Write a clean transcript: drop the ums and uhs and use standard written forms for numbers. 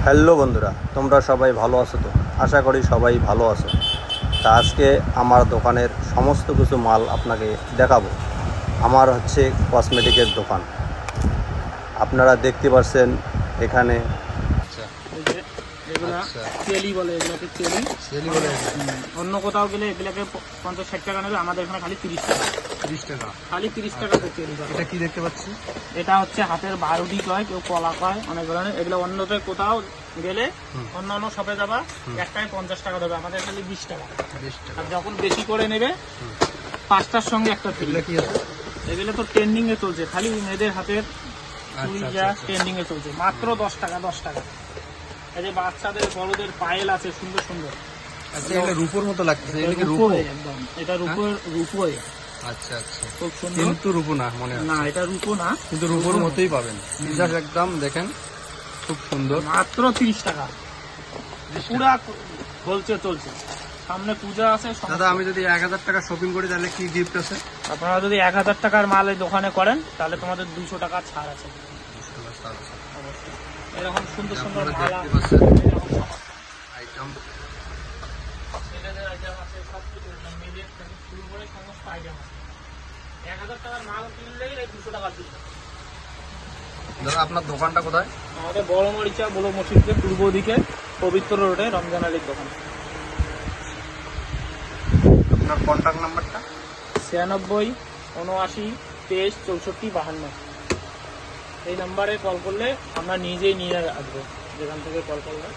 Hello বন্ধুরা, তোমরা সবাই ভালো আছো তো? আশা করি সবাই ভালো আছো। তা আজকে আমার দোকানের সমস্ত কিছু মাল আপনাকে দেখাবো। আমার হচ্ছে কসমেটিকের দোকান। আপনারা দেখতে পাচ্ছেন এখানে আচ্ছা এই যে এগুলা আচ্ছা চেলি বলে, এগুলোকে চেলি। সেলি বলে অন্য কোথাও গেলে এগুলোকে 50-60 টাকা নেবে, আমাদের এখানে খালি 30 টাকা। 30 টাকা। খালি 30 টাকাতে চেলি পাবে। এটা কি দেখতে পাচ্ছি? এটা হচ্ছে হাতের বারুদি কয়, কেউ কলা কয়, অনেক ধরনের। এগুলো অন্যতে কোথাও গেলে অন্য অন্য শপে যাবা, একটাই 50 টাকা দেবে, আমাদের খালি 20 টাকা। 20 টাকা। আর যখন বেশি করে নেবে 5টার সঙ্গে একটা ফ্রি। এগুলো কি আছে? এগুলো তো ট্রেন্ডিং এ চলছে, খালি মেয়েদের হাতের আচ্ছা যা ট্রেন্ডিং এ চলছে, মাত্র 10 টাকা 10 টাকা। এই যে বাচ্চাদের বড়দের পায়েল আছে সুন্দর সুন্দর। আচ্ছা, এগুলো রূপোর মতো লাগছে। এগুলো কি রূপো? রূপোয় একদম, এটা রূপোয় আচ্ছা আচ্ছা, খুব সুন্দর। কিন্তু রূপো না মনে হয়। না, এটা রূপো না, কিন্তু রূপোর মতোই পাবেন। ফিচার একদম দেখেন, খুব সুন্দর। মাত্র 30 টাকা। পুরা চলছে চলছে, সামনে পূজা আছে। দাদা, আমি যদি 1000 টাকা শপিং করি তাহলে কি গিফট আছে? আপনারা যদি 1000 টাকার মাল এই দোকানে করেন তাহলে তোমাদের 200 টাকা ছাড় আছে। অবশ্যই এরকম সুন্দর সুন্দর আপনারা মালা, দেখতে পাচ্ছেন এরকম আইটেম। ছেলেদের আইটেম আছে, সব কিছু মেয়েদের থেকে শুরু করে সমস্ত আইটেম আছে। 1000 টাকার মাল কিনলেই এই 200 টাকা দিচ্ছে। দাদা, আপনার দোকানটা কোথায়? আমাদের বড় মরিচা বড় মসজিদের পূর্ব দিকে পবিত্র রোডে রমজান আলীর দোকান। আপনার কন্ট্যাক্ট নাম্বারটা? 96 79 23 64 52। এই নাম্বারে কল করলে আমরা নিজেই নিয়ে আসবো, যেখান থেকে কল করলে।